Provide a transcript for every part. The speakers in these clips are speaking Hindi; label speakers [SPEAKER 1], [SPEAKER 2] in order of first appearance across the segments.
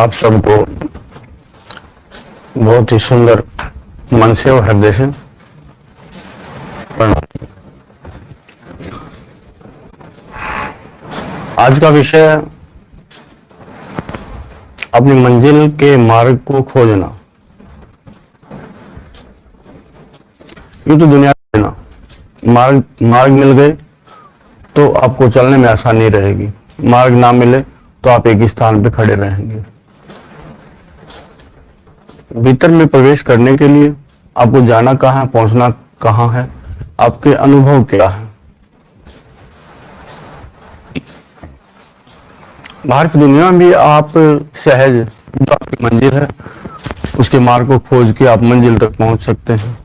[SPEAKER 1] आप सबको बहुत ही सुंदर मन से और हृदय से प्रणाम। आज का विषय है अपनी मंजिल के मार्ग को खोजना। ये तो दुनिया ना मार्ग मिल गए तो आपको चलने में आसानी रहेगी, मार्ग ना मिले तो आप एक स्थान पे खड़े रहेंगे। भीतर में प्रवेश करने के लिए आपको जाना कहाँ है, पहुंचना कहाँ है, आपके अनुभव क्या है। बाहर की दुनिया में भी आप सहज जो आपकी मंजिल है उसके मार्ग को खोज के आप मंजिल तक पहुंच सकते हैं।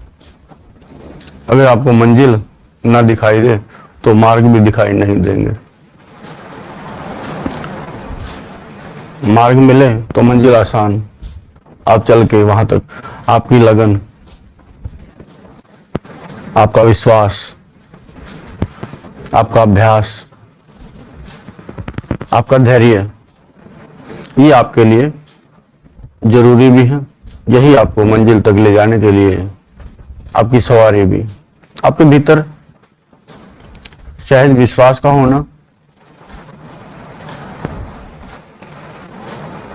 [SPEAKER 1] अगर आपको मंजिल ना दिखाई दे तो मार्ग भी दिखाई नहीं देंगे। मार्ग मिले तो मंजिल आसान, आप चल के वहां तक आपकी लगन, आपका विश्वास, आपका अभ्यास, आपका धैर्य, ये आपके लिए जरूरी भी है। यही आपको मंजिल तक ले जाने के लिए आपकी सवारी भी। आपके भीतर सहज विश्वास का होना,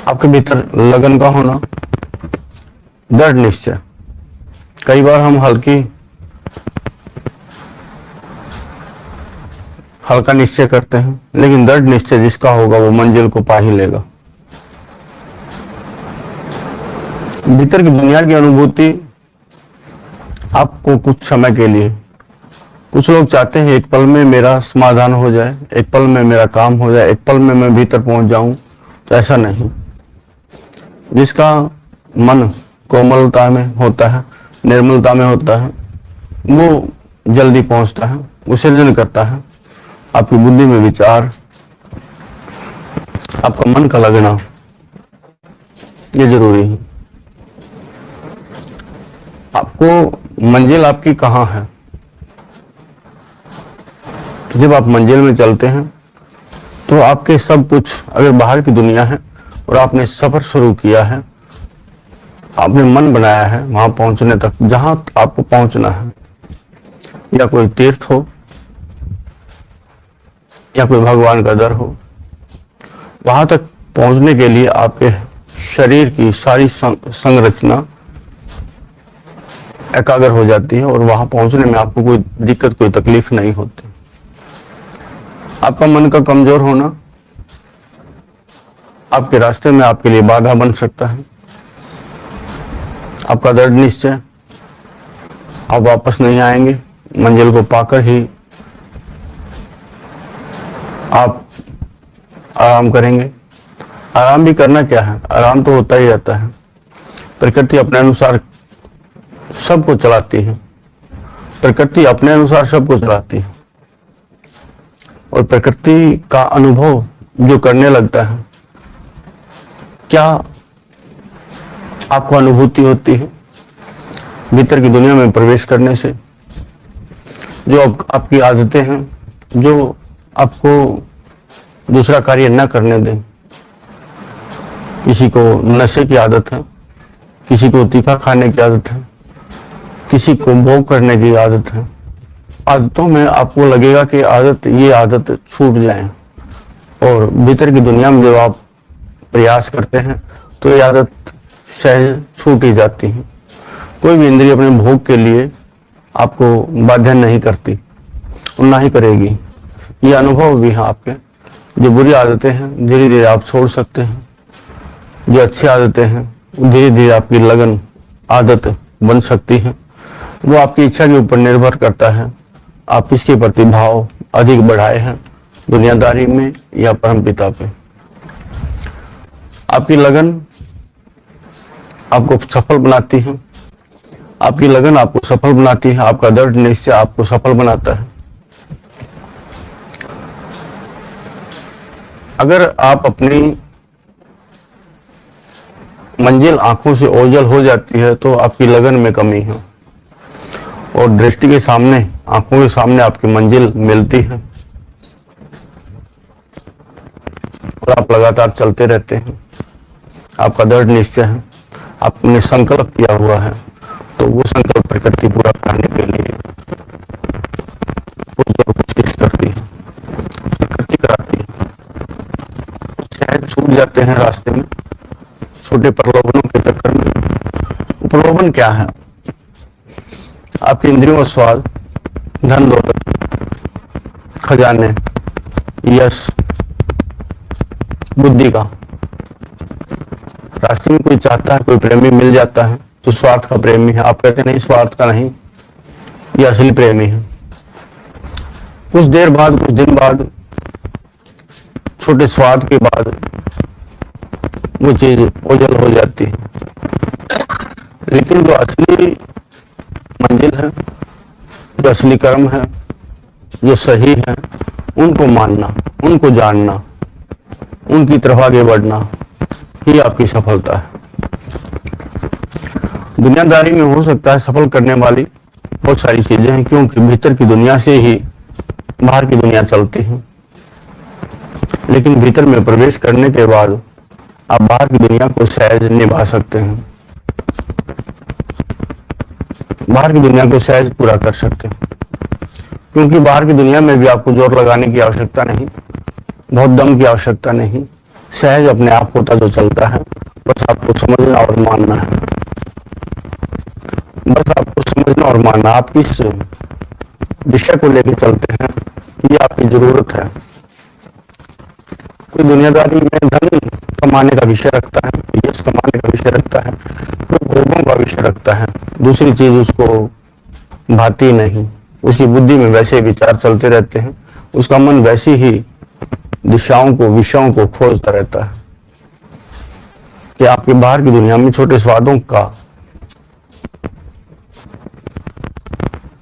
[SPEAKER 1] आपके भीतर लगन का होना, दृढ़ निश्चय। कई बार हम हल्का निश्चय करते हैं, लेकिन दृढ़ निश्चय जिसका होगा वो मंजिल को पा ही लेगा। भीतर की दुनिया की अनुभूति आपको कुछ समय के लिए, कुछ लोग चाहते हैं एक पल में मेरा समाधान हो जाए, एक पल में मेरा काम हो जाए, एक पल में मैं भीतर पहुंच जाऊं, तो ऐसा नहीं। जिसका मन कोमलता में होता है, निर्मलता में होता है, वो जल्दी पहुंचता है, विसर्जन करता है। आपकी बुद्धि में विचार, आपका मन का लगना, ये जरूरी है। आपको मंजिल आपकी कहाँ है। जब आप मंजिल में चलते हैं तो आपके सब कुछ, अगर बाहर की दुनिया है और आपने सफर शुरू किया है, आपने मन बनाया है वहां पहुंचने तक जहां आपको पहुंचना है, या कोई तीर्थ हो या कोई भगवान का दर हो, वहां तक पहुंचने के लिए आपके शरीर की सारी संरचना एकाग्र हो जाती है और वहां पहुंचने में आपको कोई दिक्कत, कोई तकलीफ नहीं होती। आपका मन का कमजोर होना आपके रास्ते में आपके लिए बाधा बन सकता है। आपका दृढ़ निश्चय, आप वापस नहीं आएंगे, मंजिल को पाकर ही आप आराम करेंगे। आराम भी करना क्या है, आराम तो होता ही रहता है। प्रकृति अपने अनुसार सबको चलाती है, प्रकृति अपने अनुसार सबको चलाती है। और प्रकृति का अनुभव जो करने लगता है, क्या आपको अनुभूति होती है भीतर की दुनिया में प्रवेश करने से। जो आपकी आदतें हैं, जो आपको दूसरा कार्य न करने दें। किसी को नशे की आदत है, किसी को तीखा खाने की आदत है, किसी को भोग करने की आदत है। आदतों में आपको लगेगा कि ये आदत छूट जाए, और भीतर की दुनिया में जब आप प्रयास करते हैं तो ये आदत सहज छूट ही जाती है। कोई भी इंद्रिय अपने भोग के लिए आपको बाध्य नहीं करती और ना ही करेगी। ये अनुभव भी है आपके। जो बुरी आदतें हैं धीरे धीरे आप छोड़ सकते हैं, जो अच्छी आदतें हैं धीरे धीरे आपकी लगन आदत बन सकती है। वो आपकी इच्छा के ऊपर निर्भर करता है, आप किसके प्रति भाव अधिक बढ़ाए हैं, दुनियादारी में या परमपिता पे। आपकी लगन आपको सफल बनाती है, आपकी लगन आपको सफल बनाती है, आपका दृढ़ निश्चय आपको सफल बनाता है। अगर आप अपनी मंजिल आंखों से ओझल हो जाती है तो आपकी लगन में कमी है, और दृष्टि के सामने, आंखों के सामने आपकी मंजिल मिलती है और आप लगातार चलते रहते हैं। आपका दृढ़ निश्चय है, आपने संकल्प किया हुआ है, तो वो संकल्प प्रकृति पूरा करने के लिए वो जो कोशिश करती है, प्रकृति कराती है। शायद छूट जाते हैं रास्ते में छोटे प्रलोभनों के चक्कर में। प्रलोभन क्या है? आपकी इंद्रियों का स्वाद, धन दौलत, खजाने, यश, बुद्धि का। रास्ते में कोई चाहता है, कोई प्रेमी मिल जाता है तो स्वार्थ का प्रेमी है, आप कहते नहीं स्वार्थ का नहीं, ये असली प्रेमी है। कुछ देर बाद, कुछ दिन बाद, छोटे स्वाद के बाद वो चीज ओझल हो जाती है। लेकिन जो असली मंजिल है, जो असली कर्म है, जो सही है, उनको मानना, उनको जानना, उनकी तरफ आगे बढ़ना ही आपकी सफलता है। दुनियादारी में हो सकता है सफल करने वाली बहुत सारी चीजें हैं, क्योंकि भीतर की दुनिया से ही बाहर की दुनिया चलती है। लेकिन भीतर में प्रवेश करने के बाद आप बाहर की दुनिया को सहज निभा सकते हैं, बाहर की दुनिया को सहज पूरा कर सकते हैं। क्योंकि बाहर की दुनिया में भी आपको जोर लगाने की आवश्यकता नहीं, बहुत दम की आवश्यकता नहीं, सहज अपने आप होता जो चलता है। बस आपको समझना और मानना है, बस आपको समझना और मानना। आप किस विषय को लेकर चलते हैं ये आपकी जरूरत है। कोई दुनियादारी में धन कमाने का विषय रखता है, यश कमाने का विषय रखता है, कोई भोगों का विषय रखता है, दूसरी चीज उसको भाती नहीं। उसकी बुद्धि में वैसे विचार चलते रहते हैं, उसका मन वैसी ही दिशाओं को, विषयों को खोजता रहता है कि आपके बाहर की दुनिया में छोटे स्वादों का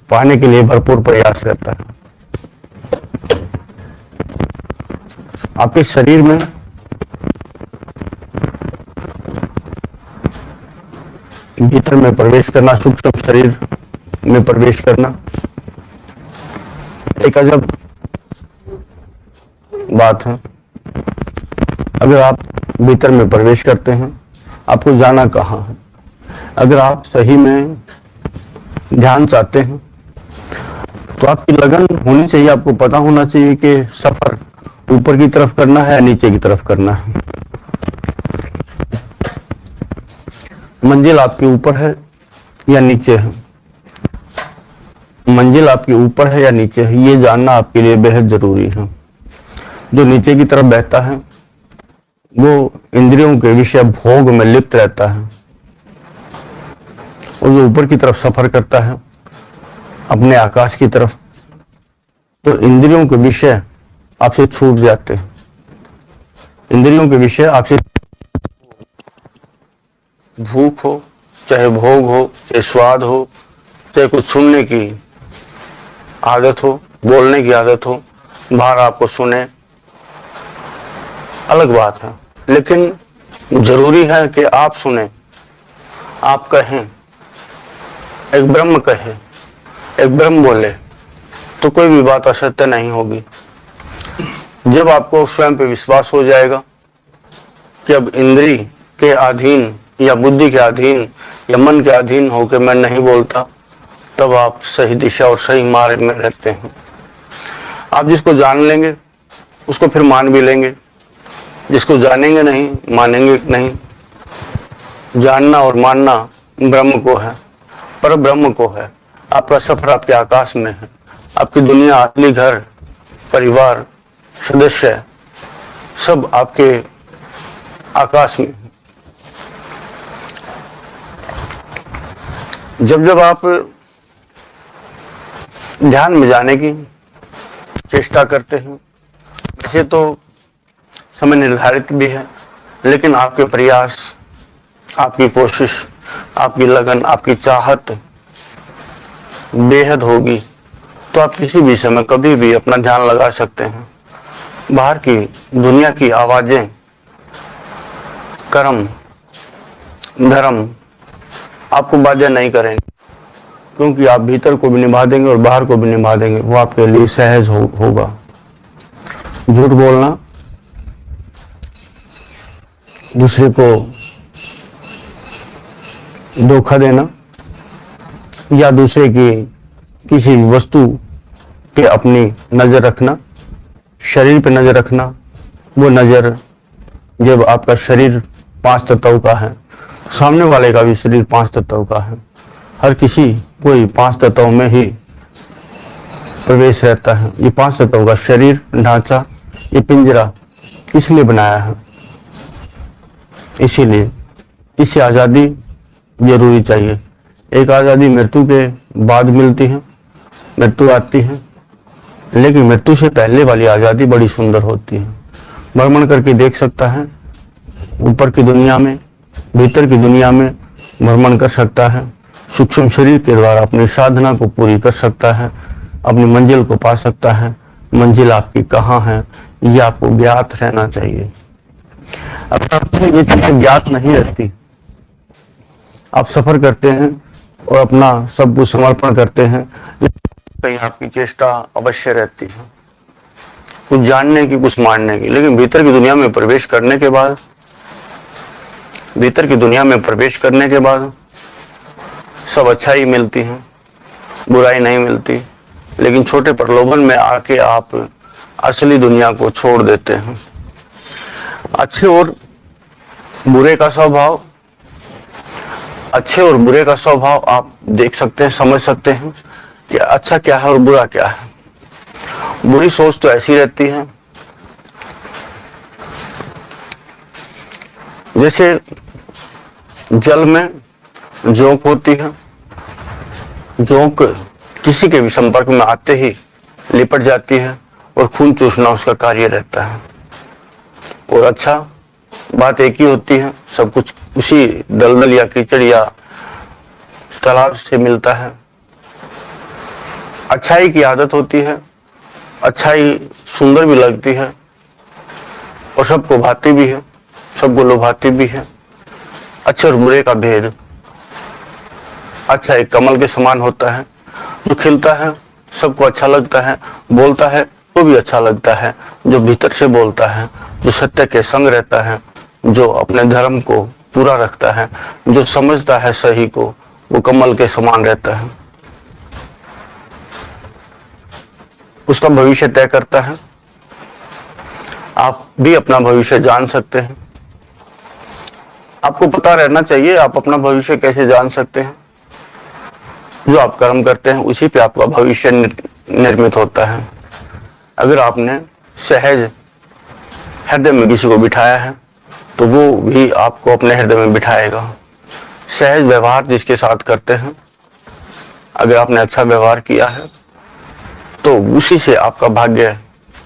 [SPEAKER 1] पाने के लिए भरपूर प्रयास रहता है। आपके शरीर में भीतर में प्रवेश करना, सूक्ष्म शरीर में प्रवेश करना एक अजब बात है। अगर आप भीतर में प्रवेश करते हैं, आपको जाना कहाँ है। अगर आप सही में ध्यान चाहते हैं तो आपकी लगन होनी चाहिए, आपको पता होना चाहिए कि सफर ऊपर की तरफ करना है या नीचे की तरफ करना है। मंजिल आपके ऊपर है या नीचे है, मंजिल आपके ऊपर है या नीचे है, ये जानना आपके लिए बेहद जरूरी है। जो नीचे की तरफ बहता है वो इंद्रियों के विषय भोग में लिप्त रहता है, और जो ऊपर की तरफ सफर करता है अपने आकाश की तरफ, तो इंद्रियों के विषय आपसे छूट जाते हैं। इंद्रियों के विषय आपसे, भूख हो, चाहे भोग हो, चाहे स्वाद हो, चाहे कुछ सुनने की आदत हो, बोलने की आदत हो, बाहर आपको सुने, अलग बात है। लेकिन जरूरी है कि आप सुने, आप कहें, एक ब्रह्म कहे, एक ब्रह्म बोले, तो कोई भी बात असत्य नहीं होगी। जब आपको स्वयं पे विश्वास हो जाएगा कि अब इंद्री के अधीन या बुद्धि के अधीन या मन के अधीन होकर मैं नहीं बोलता, तब आप सही दिशा और सही मार्ग में रहते हैं। आप जिसको जान लेंगे उसको फिर मान भी लेंगे, जिसको जानेंगे नहीं मानेंगे नहीं। जानना और मानना ब्रह्म को है, पर ब्रह्म को है। आपका सफर आपके आकाश में है, आपकी दुनिया, असली घर, परिवार, सदस्य सब आपके आकाश में है। जब जब आप ध्यान में जाने की चेष्टा करते हैं, वैसे तो समय निर्धारित भी है, लेकिन आपके प्रयास, आपकी कोशिश, आपकी लगन, आपकी चाहत बेहद होगी तो आप किसी भी समय कभी भी अपना ध्यान लगा सकते हैं। बाहर की दुनिया की आवाजें, कर्म, धर्म आपको बाध्य नहीं करेंगे, क्योंकि आप भीतर को भी निभा देंगे और बाहर को भी निभा देंगे। वो आपके लिए सहज होगा। झूठ बोलना, दूसरे को धोखा देना या दूसरे की किसी वस्तु पे अपनी नजर रखना, शरीर पे नजर रखना। वो नजर, जब आपका शरीर 5 तत्व का है, सामने वाले का भी शरीर 5 तत्व का है, हर किसी कोई 5 तत्व में ही प्रवेश रहता है। ये 5 तत्व का शरीर ढांचा, ये पिंजरा किस लिए बनाया है? इसीलिए इससे आज़ादी जरूरी चाहिए। एक आज़ादी मृत्यु के बाद मिलती है, मृत्यु आती है, लेकिन मृत्यु से पहले वाली आज़ादी बड़ी सुंदर होती है। भ्रमण करके देख सकता है, ऊपर की दुनिया में, भीतर की दुनिया में भ्रमण कर सकता है, सूक्ष्म शरीर के द्वारा अपनी साधना को पूरी कर सकता है, अपनी मंजिल को पा सकता है। मंजिल आपकी कहाँ है ये आपको ज्ञात रहना चाहिए। अगर आपको ये चीजें ज्ञात नहीं रहती, आप सफर करते हैं और अपना सब कुछ समर्पण करते हैं, कहीं आपकी चेष्टा अवश्य रहती है कुछ जानने की, कुछ मानने की, लेकिन भीतर की दुनिया में प्रवेश करने के बाद, भीतर की दुनिया में प्रवेश करने के बाद सब अच्छाई मिलती है, बुराई नहीं मिलती। लेकिन छोटे प्रलोभन में आके आप असली दुनिया को छोड़ देते हैं। अच्छे और बुरे का स्वभाव, अच्छे और बुरे का स्वभाव आप देख सकते हैं, समझ सकते हैं कि अच्छा क्या है और बुरा क्या है। बुरी सोच तो ऐसी रहती है जैसे जल में जोंक होती है, जोंक किसी के भी संपर्क में आते ही लिपट जाती है और खून चूसना उसका कार्य रहता है। और अच्छा बात एक ही होती है, सब कुछ उसी दलदल या कीचड़ या तालाब से मिलता है। अच्छाई की आदत होती है, अच्छाई सुंदर भी लगती है और सबको भाती भी है, सबको लुभाती भी है। अच्छे और बुरे का भेद, अच्छा एक कमल के समान होता है, जो खिलता है सबको अच्छा लगता है, बोलता है तो भी अच्छा लगता है, जो भीतर से बोलता है, जो सत्य के संग रहता है, जो अपने धर्म को पूरा रखता है, जो समझता है सही को, वो कमल के समान रहता है। उसका भविष्य तय करता है। आप भी अपना भविष्य जान सकते हैं। आपको पता रहना चाहिए आप अपना भविष्य कैसे जान सकते हैं। जो आप कर्म करते हैं उसी पे आपका भविष्य निर्मित होता है। अगर आपने सहज हृदय में किसी को बिठाया है तो वो भी आपको अपने हृदय में बिठाएगा। सहज व्यवहार जिसके साथ करते हैं, अगर आपने अच्छा व्यवहार किया है तो उसी से आपका भाग्य,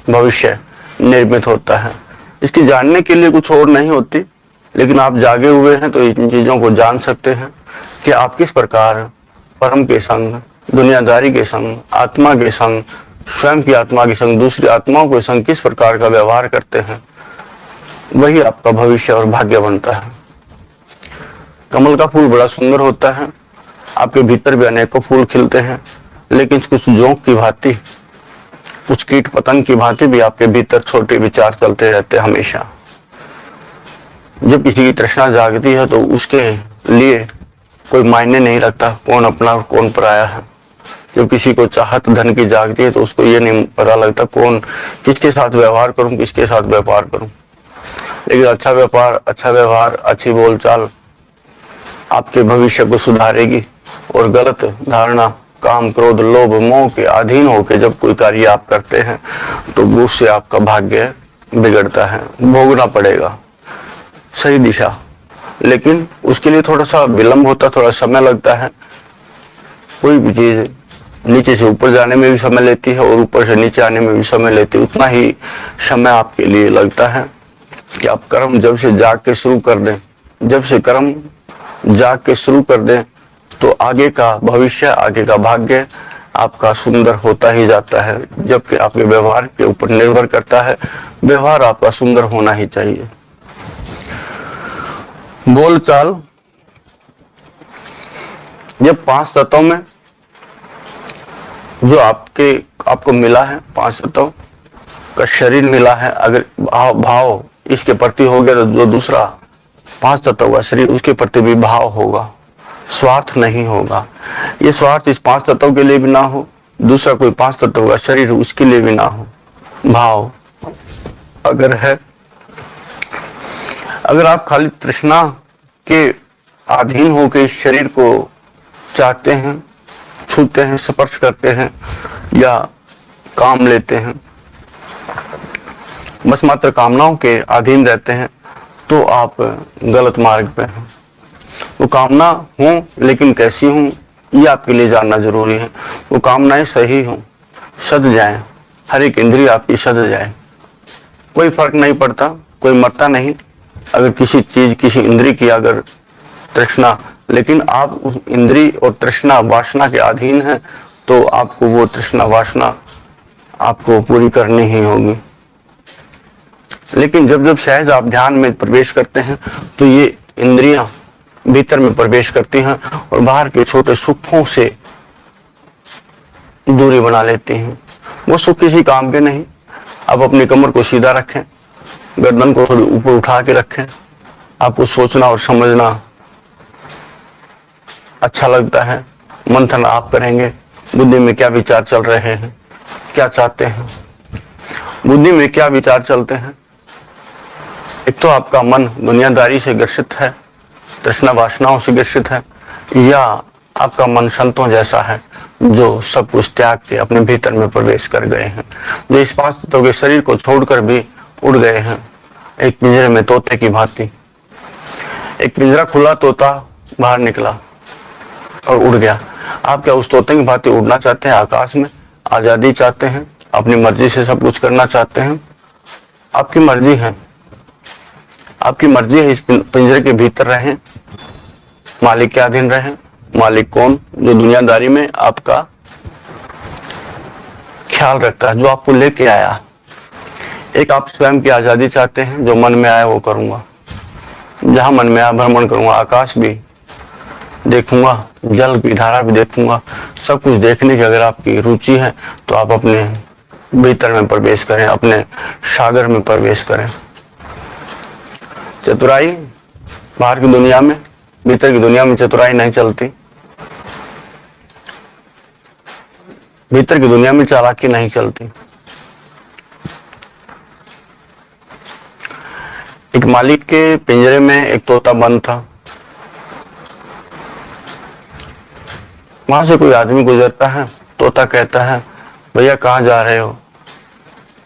[SPEAKER 1] भविष्य निर्मित होता है। इसकी जानने के लिए कुछ और नहीं होती, लेकिन आप जागे हुए हैं तो इन चीजों को जान सकते हैं कि आप किस प्रकार परम के संग, दुनियादारी के संग, आत्मा के संग, स्वयं की आत्मा के संग, दूसरी आत्माओं के संग किस प्रकार का व्यवहार करते हैं। वही आपका भविष्य और भाग्य बनता है। कमल का फूल बड़ा सुंदर होता है, आपके भीतर भी अनेकों फूल खिलते हैं, लेकिन कुछ जोंक की भांति, कुछ कीट पतंग की भांति भी आपके भीतर छोटे विचार चलते रहते हैं हमेशा। जब किसी की तृष्णा जागती है तो उसके लिए कोई मायने नहीं रखता कौन अपना और कौन पराया है। जब किसी को चाहत धन की जागती है तो उसको ये नहीं पता लगता कौन, किसके साथ व्यवहार करूं, किसके साथ व्यापार करूं। लेकिन अच्छा व्यापार, अच्छा व्यवहार, अच्छी बोलचाल आपके भविष्य को सुधारेगी। और गलत धारणा, काम, क्रोध, लोभ, मोह के अधीन होकर जब कोई कार्य आप करते हैं तो उससे आपका भाग्य बिगड़ता है, भोगना पड़ेगा सही दिशा। लेकिन उसके लिए थोड़ा सा विलंब होता, थोड़ा समय लगता है। कोई भी चीज नीचे से ऊपर जाने में भी समय लेती है और ऊपर से नीचे आने में भी समय लेती है। उतना ही समय आपके लिए लगता है कि आप कर्म जब से जाग के शुरू कर दें, जब से कर्म जाग के शुरू कर दें तो आगे का भविष्य, आगे का भाग्य आपका सुंदर होता ही जाता है। जबकि आपके व्यवहार के ऊपर निर्भर करता है। व्यवहार आपका सुंदर होना ही चाहिए। बोलचाल, जब 5 तत्वों में जो आपको मिला है, 5 तत्व का शरीर मिला है, अगर भाव इसके प्रति हो गया तो जो दूसरा 5 तत्व का शरीर उसके प्रति भी भाव होगा। स्वार्थ नहीं होगा। ये स्वार्थ इस 5 तत्वों के लिए भी ना हो, दूसरा कोई 5 तत्वों का शरीर उसके लिए भी ना हो। भाव अगर है, अगर आप खाली तृष्णा के अधीन होकर इस शरीर को चाहते हैं, छूते हैं, स्पर्श करते हैं या काम लेते हैं, बस मात्र कामनाओं के अधीन रहते हैं, तो आप गलत मार्ग पे हैं। वो कामना हो लेकिन कैसी हो ये आपके लिए जानना जरूरी है। वो कामनाएं सही हो, सद जाए, हर एक इंद्रिय आपकी सद जाए, कोई फर्क नहीं पड़ता, कोई मरता नहीं। अगर किसी चीज, किसी इंद्रिय की अगर तृष्णा, लेकिन आप उस इंद्रिय और तृष्णा वासना के अधीन हैं, तो आपको वो तृष्णा वासना आपको पूरी करनी ही होगी। लेकिन जब जब सहज आप ध्यान में प्रवेश करते हैं तो ये इंद्रियां भीतर में प्रवेश करती हैं और बाहर के छोटे सुखों से दूरी बना लेती हैं। वो सुख किसी काम के नहीं। आप अपनी कमर को सीधा रखें, गर्दन को थोड़ी ऊपर उठा के रखें। आपको सोचना और समझना अच्छा लगता है, मंथन आप करेंगे, बुद्धि में क्या विचार चल रहे हैं, क्या चाहते हैं, बुद्धि में क्या विचार चलते हैं। एक तो आपका मन दुनियादारी से ग्रसित है, तृष्णा वासनाओं से ग्रसित है, या आपका मन संतों जैसा है जो सब कुछ त्याग के अपने भीतर में प्रवेश कर गए हैं, जो इस 5 तत्वों के शरीर को छोड़कर भी उड़ गए हैं, एक पिंजरे में तोते की भांति। एक पिंजरा खुला, तोता बाहर निकला और उड़ गया। आप क्या उस तोते की भांति उड़ना चाहते हैं? आकाश में आजादी चाहते हैं? अपनी मर्जी से सब कुछ करना चाहते हैं? आपकी मर्जी है, आपकी मर्जी है। इस पिंजरे के भीतर रहें, मालिक के अधीन रहें। मालिक कौन? जो दुनियादारी में आपका ख्याल रखता है, जो आपको लेके आया। एक आप स्वयं की आजादी चाहते हैं, जो मन में आया वो करूंगा, जहां मन में आया भ्रमण करूंगा, आकाश भी देखूंगा, जल की धारा भी देखूंगा। सब कुछ देखने की अगर आपकी रुचि है तो आप अपने भीतर में प्रवेश करें, अपने सागर में प्रवेश करें। चतुराई बाहर की दुनिया में, भीतर की दुनिया में चतुराई नहीं चलती। भीतर की दुनिया में चालाकी नहीं चलती। एक मालिक के पिंजरे में एक तोता बंद था। वहां से कोई आदमी गुजरता है, तोता कहता है, भैया कहाँ जा रहे हो?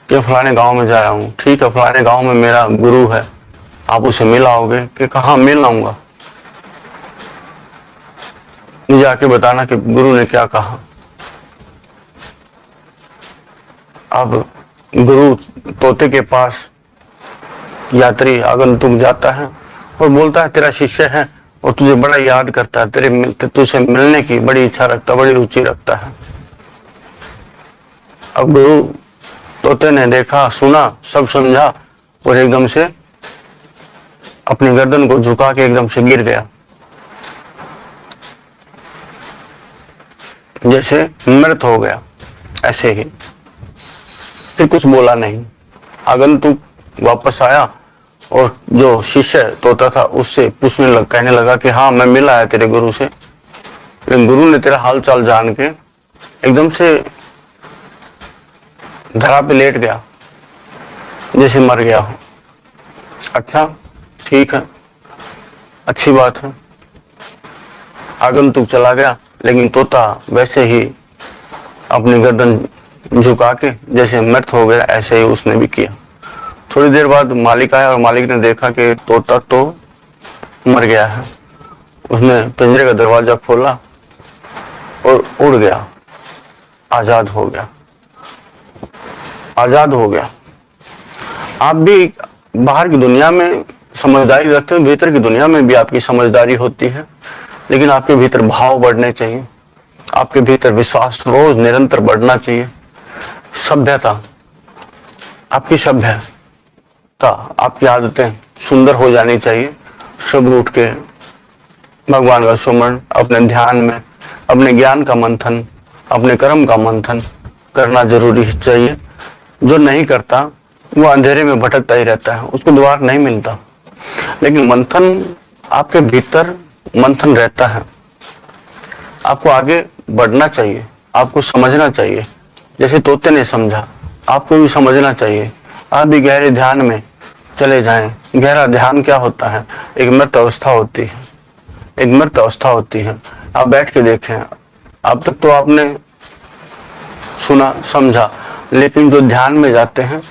[SPEAKER 1] कि फलाने गांव में जा रहा हूँ। ठीक है, फलाने गांव में मेरा गुरु है, आप उसे मिल आओगे? कि कहाँ मिल आऊंगा, मुझे आके बताना कि गुरु ने क्या कहा। अब गुरु तोते के पास यात्री आगंतुक जाता है और बोलता है, तेरा शिष्य है और तुझे बड़ा याद करता है, तुझसे मिलने की बड़ी इच्छा रखता, बड़ी रुचि रखता है। अब गुरु तोते ने देखा, सुना, सब समझा और एकदम से अपनी गर्दन को झुका के एकदम से गिर गया, जैसे मृत हो गया। ऐसे ही फिर कुछ बोला नहीं। आगंतुक वापस आया और जो शिष्य तोता था उससे कहने लगा कि हाँ, मैं मिल आया तेरे गुरु से। लेकिन गुरु ने तेरा हाल चाल जान के एकदम से धरा पे लेट गया, जैसे मर गया हो। अच्छा, ठीक है, अच्छी बात है। आगंतुक चला गया, लेकिन तोता वैसे ही अपनी गर्दन झुका के जैसे मृत हो गया, ऐसे ही उसने भी किया। थोड़ी देर बाद मालिक आया और मालिक ने देखा कि तोता तो मर गया है। उसने पिंजरे का दरवाजा खोला और उड़ गया, आजाद हो गया, आजाद हो गया। आप भी बाहर की दुनिया में समझदारी रखते हैं, भीतर की दुनिया में भी आपकी समझदारी होती है, लेकिन आपके भीतर भाव बढ़ने चाहिए, आपके भीतर विश्वास रोज निरंतर बढ़ना चाहिए। सभ्यता, आपकी सभ्यता, आपकी आदतें सुंदर हो जानी चाहिए। सुबह उठ के भगवान का सुमरण, अपने ध्यान में अपने ज्ञान का मंथन, अपने कर्म का मंथन करना जरूरी चाहिए। जो नहीं करता वो अंधेरे में भटकता ही रहता है, उसको द्वार नहीं मिलता। लेकिन मंथन, आपके भीतर मंथन रहता है, आपको आगे बढ़ना चाहिए, आपको समझना चाहिए। जैसे तोते ने समझा, आपको भी समझना चाहिए। आप भी गहरे ध्यान में चले जाएं। गहरा ध्यान क्या होता है? एक मृत अवस्था होती है, एक मृत अवस्था होती है। आप बैठ के देखें, अब तक तो आपने सुना समझा, लेकिन जो ध्यान में जाते हैं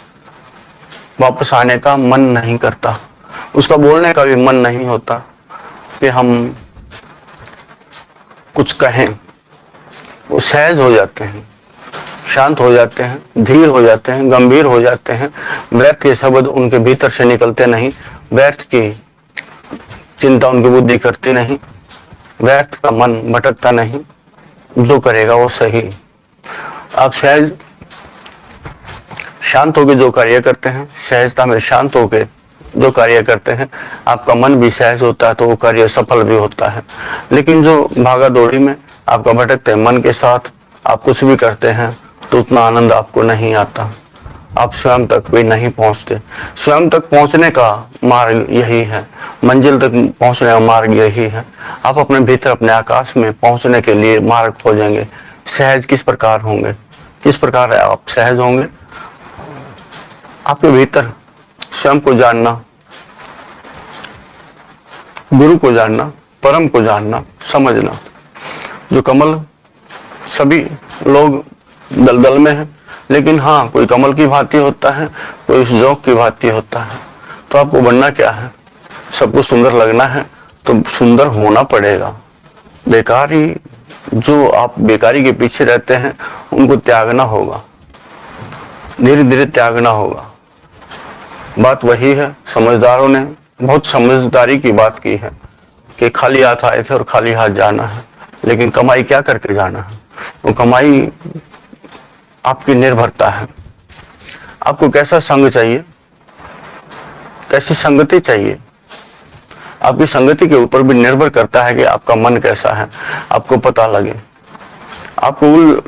[SPEAKER 1] वापस आने का मन नहीं करता, उसका बोलने का भी मन नहीं होता कि हम कुछ कहें। वो सहज हो जाते हैं, शांत हो जाते हैं, धीर हो जाते हैं, गंभीर हो जाते हैं। व्यर्थ के शब्द उनके भीतर से निकलते नहीं, व्यर्थ की चिंता उनकी बुद्धि करती नहीं, व्यर्थ का मन भटकता नहीं। जो करेगा वो सही। आप सहज शांत होकर जो कार्य करते हैं, सहजता में शांत होकर जो कार्य करते हैं, आपका मन भी सहज होता है तो वो कार्य सफल भी होता है। लेकिन जो भागा दौड़ी में आपका भटकते मन के साथ आप कुछ भी करते हैं तो उतना आनंद आपको नहीं आता, आप स्वयं तक भी नहीं पहुंचते। स्वयं तक पहुंचने का मार्ग यही है, मंजिल तक पहुंचने का मार्ग यही है। आप अपने भीतर अपने आकाश में पहुंचने के लिए मार्ग खोजेंगे। सहज किस प्रकार होंगे? किस प्रकार आप सहज होंगे? आपके भीतर स्वयं को जानना, गुरु को जानना, परम को जानना, समझना। जो कमल, सभी लोग दलदल में है, लेकिन हाँ, कोई कमल की भांति होता है, कोई उस जोंक की भांति होता है। तो आपको बनना क्या है? सबको सुंदर लगना है तो सुंदर होना पड़ेगा। बेकारी, जो आप बेकारी के पीछे रहते हैं उनको त्यागना होगा, धीरे धीरे त्यागना होगा। बात वही है, समझदारों ने बहुत समझदारी की बात की है कि खाली हाथ आए थे और खाली हाथ जाना है, लेकिन कमाई क्या करके जाना है? वो कमाई आपकी निर्भरता है। आपको कैसा संग चाहिए, कैसी संगति चाहिए, आपकी संगति के ऊपर भी निर्भर करता है कि आपका मन कैसा है। आपको पता लगे, आपको उल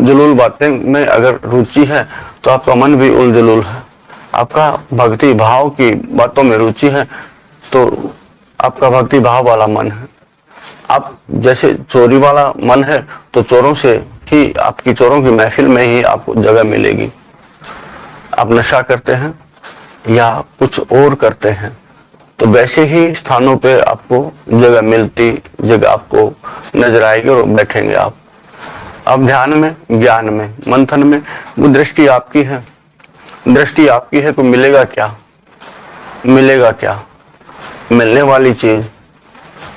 [SPEAKER 1] जलूल बातें में अगर रुचि है तो आपका मन भी उल जलूल है। आपका भक्ति भाव की बातों में रुचि है तो आपका भक्ति भाव वाला मन है। आप जैसे चोरी वाला मन है तो चोरों से ही, आपकी चोरों की महफिल में ही आपको जगह मिलेगी। आप नशा करते हैं या कुछ और करते हैं तो वैसे ही स्थानों पे आपको जगह मिलती, जगह आपको नजर आएगी और बैठेंगे आप। अब ध्यान में, ज्ञान में, मंथन में वो दृष्टि आपकी है, दृष्टि आपकी है तो मिलेगा क्या? मिलेगा क्या? मिलने वाली चीज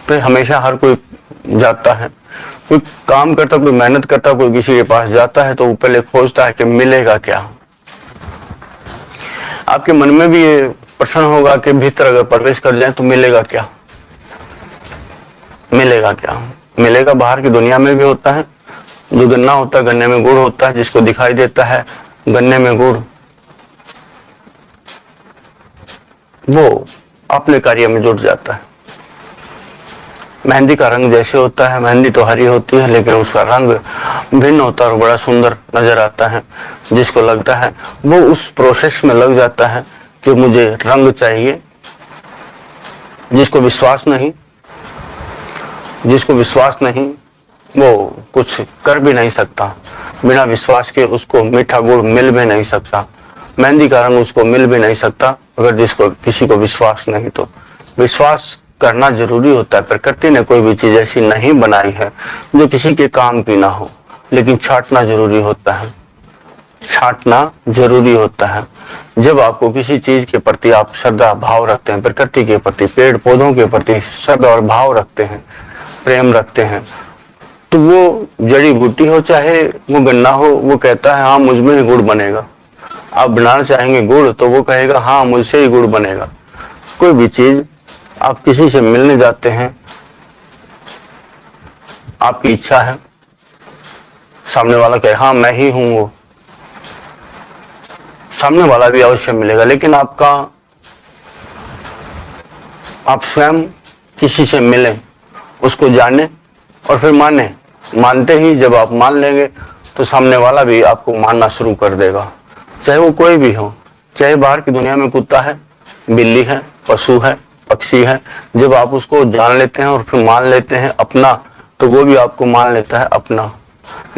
[SPEAKER 1] पे हमेशा हर कोई जाता है। कोई काम करता, कोई मेहनत करता, कोई किसी के पास जाता है तो वो पहले खोजता है कि मिलेगा क्या। आपके मन में भी ये प्रश्न होगा कि भीतर अगर प्रवेश कर जाए तो मिलेगा क्या? मिलेगा क्या? मिलेगा बाहर की दुनिया में भी होता है। जो गन्ना होता है, गन्ने में गुड़ होता है, जिसको दिखाई देता है गन्ने में गुड़, वो अपने कार्य में जुट जाता है। मेहंदी का रंग जैसे होता है, मेहंदी तो हरी होती है लेकिन उसका रंग भिन्न होता है और बड़ा सुंदर नजर आता है। जिसको लगता है वो उस प्रोसेस में लग जाता है कि मुझे रंग चाहिए। जिसको विश्वास नहीं, जिसको विश्वास नहीं वो कुछ कर भी नहीं सकता। बिना विश्वास के उसको मीठा गुड़ मिल भी नहीं सकता, मेहंदी का रंग उसको मिल भी नहीं सकता अगर जिसको किसी को विश्वास नहीं। तो विश्वास करना जरूरी होता है। प्रकृति ने कोई भी चीज ऐसी नहीं बनाई है जो किसी के काम की ना हो, लेकिन छांटना जरूरी होता है, छांटना जरूरी होता है। जब आपको किसी चीज के प्रति आप श्रद्धा भाव रखते हैं, प्रकृति के प्रति, पेड़ पौधों के प्रति श्रद्धा और भाव रखते हैं, प्रेम रखते हैं, तो वो जड़ी बूटी हो चाहे वो गन्ना हो, वो कहता है हाँ मुझ में ही गुड़ बनेगा। आप बनाना चाहेंगे गुड़ तो वो कहेगा हाँ मुझसे ही गुड़ बनेगा। कोई भी चीज आप किसी से मिलने जाते हैं, आपकी इच्छा है, सामने वाला कहे हाँ मैं ही हूं वो, सामने वाला भी अवश्य मिलेगा। लेकिन आप स्वयं किसी से मिलें, उसको जाने और फिर माने। मानते ही जब आप मान लेंगे तो सामने वाला भी आपको मानना शुरू कर देगा, चाहे वो कोई भी हो। चाहे बाहर की दुनिया में कुत्ता है, बिल्ली है, पशु है, पक्षी है, जब आप उसको जान लेते हैं और फिर मान लेते हैं अपना, तो वो भी आपको मान लेता है अपना।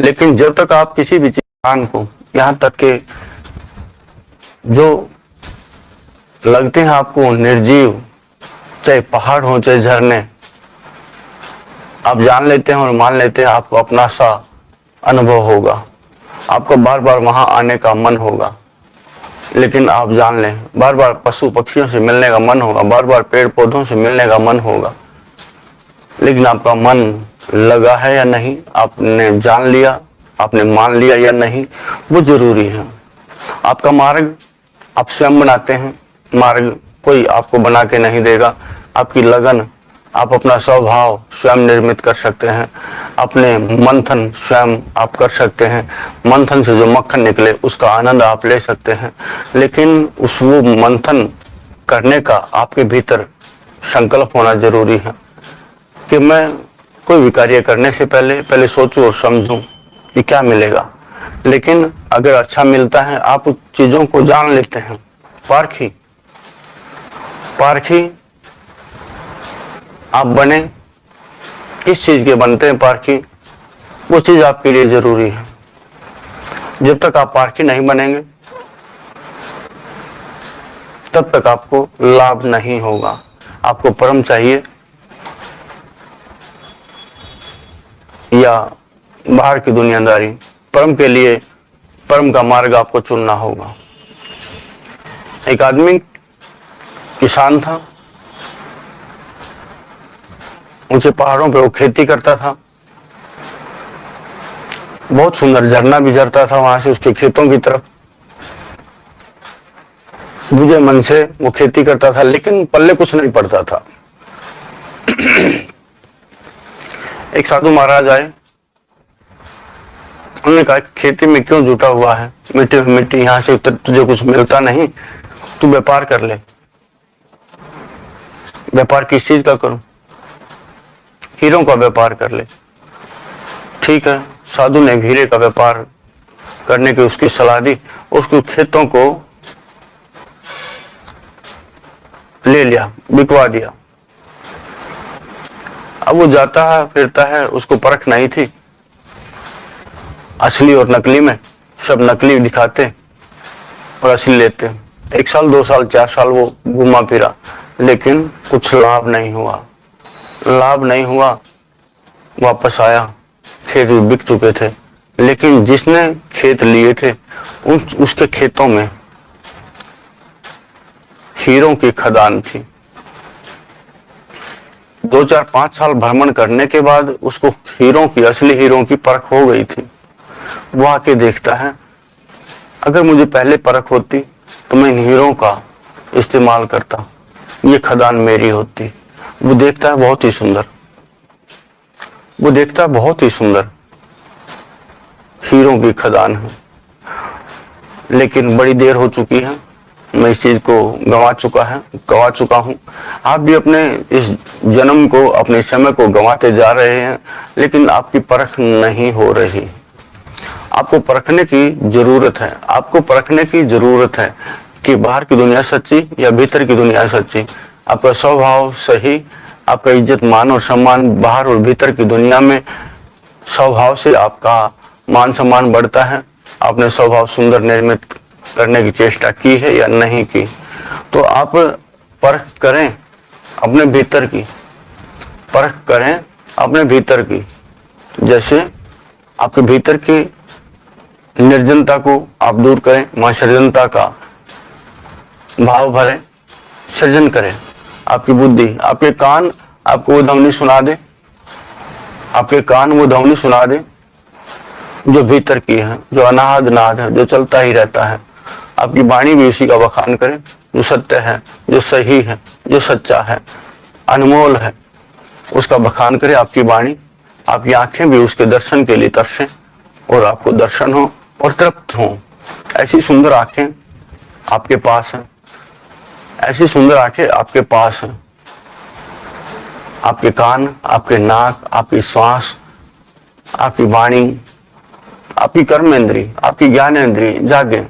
[SPEAKER 1] लेकिन जब तक आप किसी भी इंसान को, यहाँ तक के जो लगते हैं आपको निर्जीव, चाहे पहाड़ हो चाहे झरने, आप जान लेते हैं और मान लेते हैं, आपको अपना सा अनुभव होगा, आपको बार बार वहां आने का मन होगा। लेकिन आप जान लें, बार बार पशु पक्षियों से मिलने का मन होगा, बार बार पेड़ पौधों से मिलने का मन होगा, लेकिन आपका मन लगा है या नहीं, आपने जान लिया, आपने मान लिया या नहीं, वो जरूरी है। आपका मार्ग आप स्वयं बनाते हैं, मार्ग कोई आपको बना के नहीं देगा। आपकी लगन, आप अपना स्वभाव स्वयं निर्मित कर सकते हैं, अपने मंथन स्वयं आप कर सकते हैं। मंथन से जो मक्खन निकले उसका आनंद आप ले सकते हैं, लेकिन उस वो मंथन करने का आपके भीतर संकल्प होना जरूरी है कि मैं कोई भी कार्य करने से पहले सोचूं और समझूं कि क्या मिलेगा। लेकिन अगर अच्छा मिलता है, आप चीजों को जान लेते हैं। पारखी आप बने, किस चीज के बनते हैं पारखी, वो चीज आपके लिए जरूरी है। जब तक आप पारखी नहीं बनेंगे तब तक आपको लाभ नहीं होगा। आपको परम चाहिए या बाहर की दुनियादारी, परम के लिए परम का मार्ग आपको चुनना होगा। एक आदमी किसान था, ऊंचे पहाड़ों पे वो खेती करता था, बहुत सुंदर झरना भी झरता था वहां से उसके खेतों की तरफ। बुझे मन से वो खेती करता था, लेकिन पल्ले कुछ नहीं पड़ता था। एक साधु महाराज आए, उन्होंने कहा खेती में क्यों जुटा हुआ है, मिट्टी यहाँ से तुझे कुछ मिलता नहीं, तू व्यापार कर ले। व्यापार किस चीज का करूं? हीरों का व्यापार कर ले। ठीक है, साधु ने हीरे का व्यापार करने की उसकी सलाह दी, उसके खेतों को ले लिया, बिकवा दिया। अब वो जाता है फिरता है, उसको परख नहीं थी, असली और नकली में सब नकली दिखाते और असली लेते। 1 साल 2 साल 4 साल वो घूमा फिरा, लेकिन कुछ लाभ नहीं हुआ। वापस आया, खेत भी बिक चुके थे, लेकिन जिसने खेत लिए थे उसके खेतों में हीरों की खदान थी। 2 4 5 साल भ्रमण करने के बाद उसको असली हीरों की परख हो गई थी। वो आके देखता है, अगर मुझे पहले परख होती तो मैं इन हीरों का इस्तेमाल करता, ये खदान मेरी होती। वो देखता है बहुत ही सुंदर हीरों की खदान है, लेकिन बड़ी देर हो चुकी है, मैं इस चीज को गंवा चुका हूं। आप भी अपने इस जन्म को, अपने समय को गंवाते जा रहे हैं, लेकिन आपकी परख नहीं हो रही। आपको परखने की जरूरत है कि बाहर की दुनिया सच्ची या भीतर की दुनिया सच्ची। आपका स्वभाव सही, आपका इज्जत मान और सम्मान बाहर और भीतर की दुनिया में स्वभाव से आपका मान सम्मान बढ़ता है। आपने स्वभाव सुंदर निर्मित करने की चेष्टा की है या नहीं की, तो आप परख करें अपने भीतर की। जैसे आपके भीतर की निर्जनता को आप दूर करें, वहां सृजनता का भाव भरें, सृजन करें। आपकी बुद्धि, आपके कान आपको वो ध्वनि सुना दे जो भीतर की है, जो अनाहद नाद है, जो चलता ही रहता है। आपकी वाणी भी उसी का बखान करे, जो सत्य है, जो सही है, जो सच्चा है, अनमोल है, उसका बखान करे आपकी वाणी। आपकी आंखें भी उसके दर्शन के लिए तरसें और आपको दर्शन हो और तृप्त हो। ऐसी सुंदर आंखें आपके पास हैं, आपके कान, आपके नाक, आपकी श्वास, आपकी वाणी, आपकी कर्मेंद्री, आपकी ज्ञानेंद्री जागे।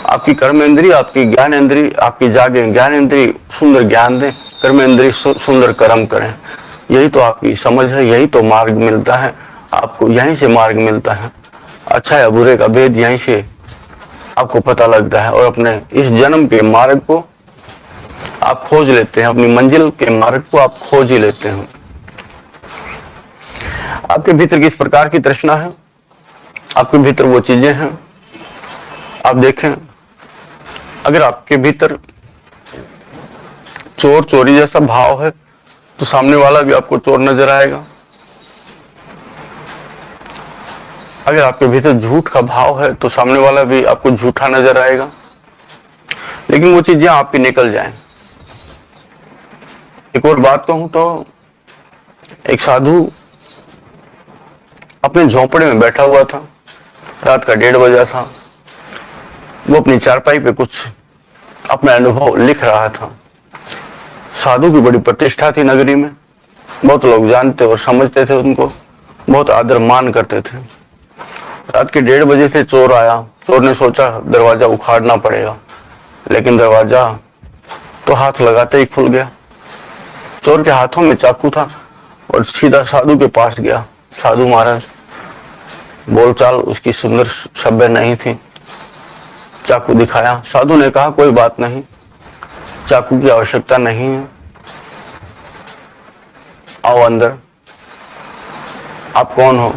[SPEAKER 1] आपकी कर्मेंद्री, आपकी ज्ञानेंद्री, आपकी जागे। ज्ञानेंद्री सुंदर ज्ञान दे, कर्मेंद्री सुंदर कर्म करें। यही तो आपकी समझ है, यही तो मार्ग मिलता है आपको, यहीं से मार्ग मिलता है। अच्छा या बुरे का भेद यहीं से आपको पता लगता है और अपने इस जन्म के मार्ग को आप खोज लेते हैं, अपनी मंजिल के मार्ग को आप खोज ही लेते हैं। आपके भीतर किस प्रकार की तृष्णा है, आपके भीतर वो चीजें हैं। आप देखें, अगर आपके भीतर चोर चोरी जैसा भाव है तो सामने वाला भी आपको चोर नजर आएगा। अगर आपके भीतर झूठ का भाव है तो सामने वाला भी आपको झूठा नजर आएगा। लेकिन वो चीजें आपकी निकल जाएं। एक और बात कहूं तो एक साधु अपने झोंपड़े में बैठा हुआ था, रात का 1:30 बजा था। वो अपनी चारपाई पे कुछ अपना अनुभव लिख रहा था। साधु की बड़ी प्रतिष्ठा थी नगरी में, बहुत लोग जानते और समझते थे उनको, बहुत आदर मान करते थे। रात के 1:30 बजे से चोर आया। चोर ने सोचा दरवाजा उखाड़ना पड़ेगा, लेकिन दरवाजा तो हाथ लगाते ही खुल गया। चोर के हाथों में चाकू था और सीधा साधु के पास गया। साधु महाराज, बोलचाल उसकी सुंदर सभ्य नहीं थी। चाकू दिखाया। साधु ने कहा कोई बात नहीं, चाकू की आवश्यकता नहीं है, आओ अंदर। आप कौन हो?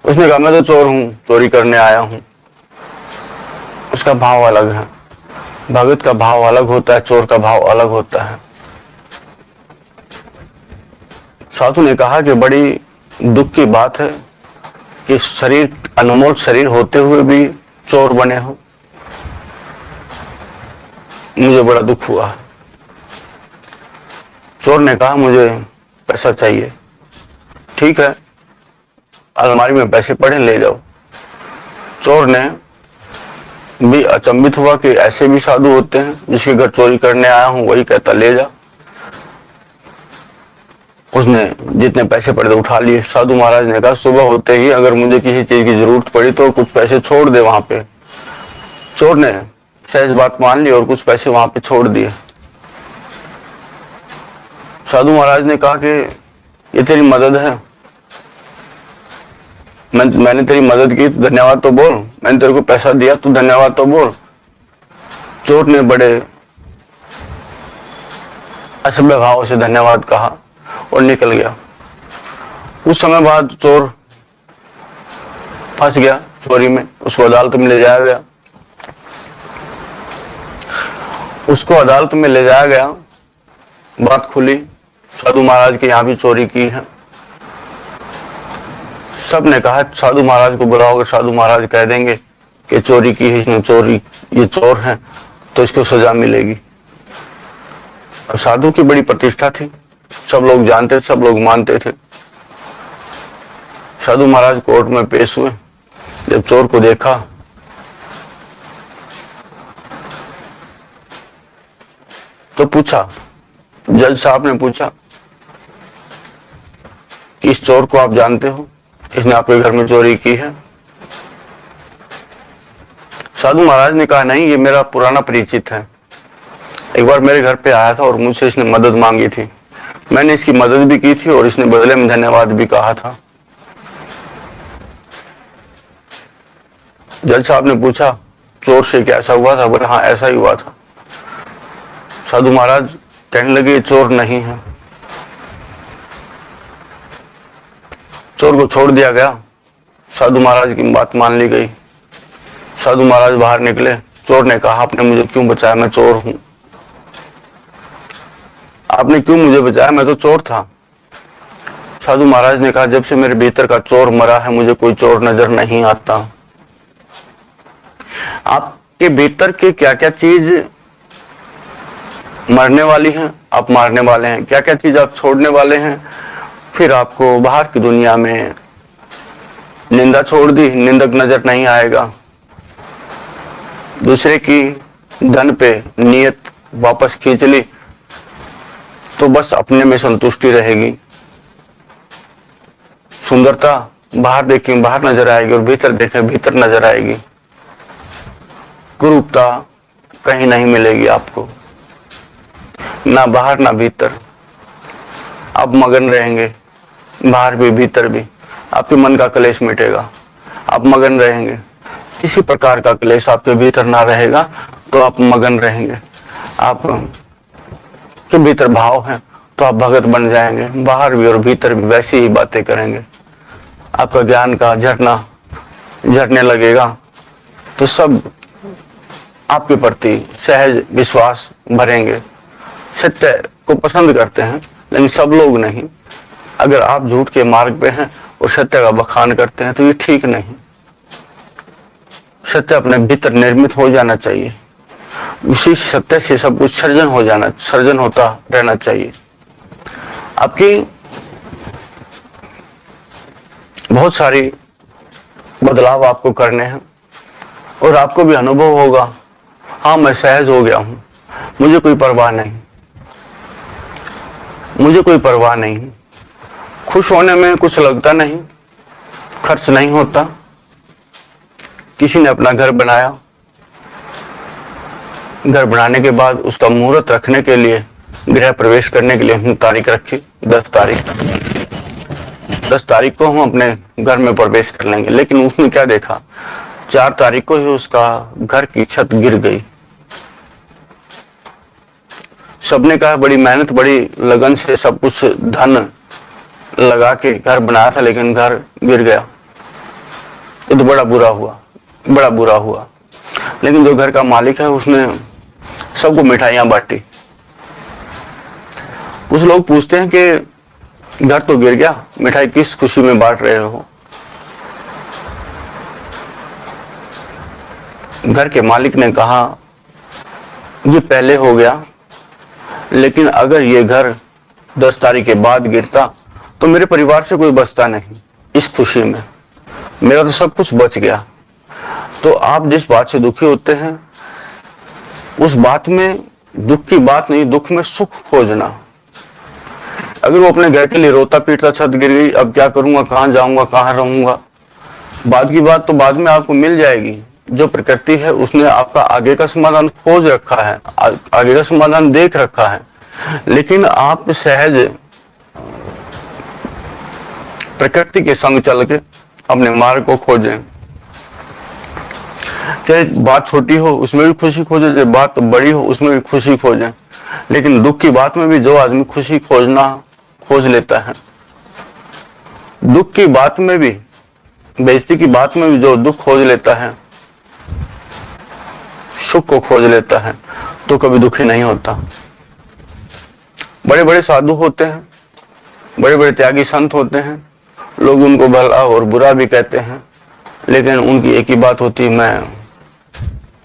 [SPEAKER 1] उसने कहा मैं तो चोर हूं, चोरी करने आया हूं। उसका भाव अलग है, भगत का भाव अलग होता है, चोर का भाव अलग होता है। साधु ने कहा कि बड़ी दुख की बात है कि शरीर, अनमोल शरीर होते हुए भी चोर बने हो। मुझे बड़ा दुख हुआ। चोर ने कहा मुझे पैसा चाहिए। ठीक है, अलमारी में पैसे पड़े, ले जाओ। चोर ने भी अचंभित हुआ कि ऐसे भी साधु होते हैं, जिसके घर चोरी करने आया हूं वही कहता ले जा। उसने जितने पैसे पड़े थे उठा लिए। साधु महाराज ने कहा सुबह होते ही अगर मुझे किसी चीज की जरूरत पड़ी तो कुछ पैसे छोड़ दे वहां पे। चोर ने सहज बात मान ली और कुछ पैसे वहां पे छोड़ दिए। साधु महाराज ने कहा कि ये तेरी मदद है, मैंने तेरी मदद की तो धन्यवाद तो बोल, मैंने तेरे को पैसा दिया तो धन्यवाद तो बोल। चोर ने बड़े असभ्य भाव से धन्यवाद कहा और निकल गया। कुछ समय बाद चोर फंस गया चोरी में, उसको अदालत में ले जाया गया। उसको अदालत में ले जाया गया, बात खुली, साधु महाराज के यहाँ भी चोरी की है। सब ने कहा साधु महाराज को बुलाओ, अगर साधु महाराज कह देंगे कि चोरी की है इसने, चोरी, ये चोर है, तो इसको सजा मिलेगी। और साधु की बड़ी प्रतिष्ठा थी, सब लोग जानते, सब लोग मानते थे। साधु महाराज कोर्ट में पेश हुए। जब चोर को देखा तो पूछा, जज साहब ने पूछा कि इस चोर को आप जानते हो, इसने आपके घर में चोरी की है? साधु महाराज ने कहा नहीं, ये मेरा पुराना परिचित है, एक बार मेरे घर पे आया था और मुझसे इसने मदद मांगी थी, मैंने इसकी मदद भी की थी और इसने बदले में धन्यवाद भी कहा था। जज साहब ने पूछा चोर से क्या ऐसा हुआ था? बोले हाँ ऐसा ही हुआ था। साधु महाराज कहने लगे चोर नहीं है। चोर को छोड़ दिया गया, साधु महाराज की बात मान ली गई। साधु महाराज बाहर निकले। चोर ने कहा आपने मुझे क्यों बचाया, मैं चोर हूं। आपने क्यों मुझे बचाया, मैं तो चोर था। साधु महाराज ने कहा जब से मेरे भीतर का चोर मरा है मुझे कोई चोर नजर नहीं आता। आपके भीतर के क्या क्या चीज मरने वाली हैं, आप मारने वाले हैं, क्या क्या चीज आप छोड़ने वाले हैं। फिर आपको बाहर की दुनिया में निंदा छोड़ दी, निंदक नजर नहीं आएगा। दूसरे की धन पे नियत वापस खींच ली तो बस अपने में संतुष्टि रहेगी। सुंदरता बाहर देखें बाहर नजर आएगी और भीतर देखें भीतर नजर आएगी। कुरूपता कहीं नहीं मिलेगी आपको, ना बाहर ना भीतर। आप मगन रहेंगे, बाहर भी भीतर भी आपके मन का क्लेश मिटेगा, आप मगन रहेंगे। किसी प्रकार का क्लेश आपके भीतर ना रहेगा तो आप मगन रहेंगे। आप के भीतर भाव है तो आप भगत बन जाएंगे, बाहर भी और भीतर भी वैसी ही बातें करेंगे। आपका ज्ञान का झरना झरने लगेगा तो सब आपके प्रति सहज विश्वास भरेंगे। सत्य को पसंद करते हैं लेकिन सब लोग नहीं। अगर आप झूठ के मार्ग पे हैं और सत्य का बखान करते हैं तो ये ठीक नहीं। सत्य अपने भीतर निर्मित हो जाना चाहिए, उसी सत्य से सब कुछ सर्जन होता रहना चाहिए। आपकी बहुत सारी बदलाव आपको करने हैं और आपको भी अनुभव होगा, हाँ मैं सहज हो गया हूं, मुझे कोई परवाह नहीं, मुझे कोई परवाह नहीं। खुश होने में कुछ लगता नहीं, खर्च नहीं होता। किसी ने अपना घर बनाया, घर बनाने के बाद उसका मुहूर्त रखने के लिए, गृह प्रवेश करने के लिए हमने तारीख रखी 10 तारीख। 10 तारीख को हम अपने घर में प्रवेश कर लेंगे, लेकिन उसने क्या देखा, 4 तारीख को ही उसका घर की छत गिर गई। सबने कहा बड़ी मेहनत बड़ी लगन से सब कुछ धन लगा के घर बनाया था, लेकिन घर गिर गया। ये तो बड़ा बुरा हुआ, बड़ा बुरा हुआ। लेकिन जो घर का मालिक है उसने सबको मिठाइयां बांटी। कुछ लोग पूछते हैं कि घर तो गिर गया, मिठाई किस खुशी में बांट रहे हो? घर के मालिक ने कहा ये पहले हो गया, लेकिन अगर ये घर 10 तारीख के बाद गिरता तो मेरे परिवार से कोई बचता नहीं। इस खुशी में मेरा तो सब कुछ बच गया। तो आप जिस बात से दुखी होते हैं उस बात में दुख की बात नहीं, दुख में सुख खोजना। अगर वो अपने घर के लिए रोता पीटता, छत गिर गई, अब क्या करूंगा, कहां जाऊंगा, कहां रहूंगा, बाद की बात तो बाद में आपको मिल जाएगी। जो प्रकृति है उसने आपका आगे का समाधान खोज रखा है, आगे का समाधान देख रखा है। लेकिन आप सहज प्रकृति के संग चल के अपने मार्ग को खोजें। चाहे बात छोटी हो उसमें भी खुशी खोजें, चाहे बात बड़ी हो उसमें भी खुशी खोजें। लेकिन दुख की बात में भी जो आदमी खुशी खोज लेता है, दुख की बात में भी, बेइज्जती की बात में भी जो दुख खोज लेता है, सुख को खोज लेता है, तो कभी दुखी नहीं होता। बड़े बड़े साधु होते हैं, बड़े बड़े त्यागी संत होते हैं, लोग उनको भला और बुरा भी कहते हैं, लेकिन उनकी एक ही बात होती है,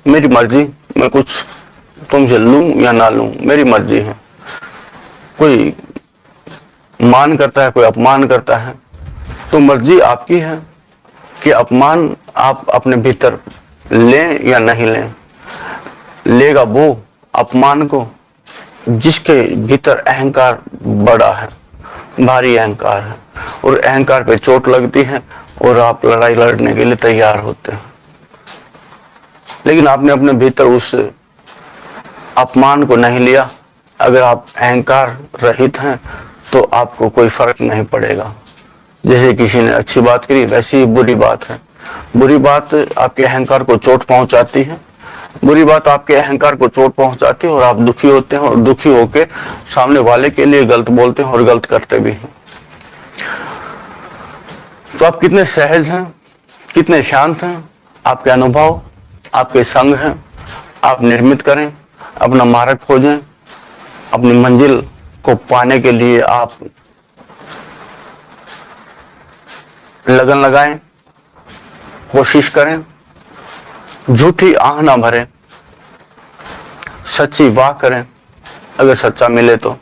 [SPEAKER 1] मेरी मर्जी, मैं कुछ तुमसे लूं या ना लूं, मेरी मर्जी है। कोई मान करता है, कोई अपमान करता है, तो मर्जी आपकी है कि अपमान आप अपने भीतर लें या नहीं लें। लेगा वो अपमान को जिसके भीतर अहंकार बड़ा है, भारी अहंकार है, और अहंकार पे चोट लगती है और आप लड़ाई लड़ने के लिए तैयार होते हैं। लेकिन आपने अपने भीतर उस अपमान को नहीं लिया। अगर आप अहंकार रहित हैं तो आपको कोई फर्क नहीं पड़ेगा। जैसे किसी ने अच्छी बात करी वैसी ही बुरी बात है। बुरी बात आपके अहंकार को चोट पहुंचाती है, बुरी बात आपके अहंकार को चोट पहुंचाती है और आप दुखी होते हैं, और दुखी होकर सामने वाले के लिए गलत बोलते हैं और गलत करते भी हैं। तो आप कितने सहज हैं, कितने शांत हैं, आपके अनुभव आपके संग हैं। आप निर्मित करें, अपना मार्ग खोजें, अपनी मंजिल को पाने के लिए आप लगन लगाएं, कोशिश करें, झूठी आह ना भरें, सच्ची वाह करें अगर सच्चा मिले तो।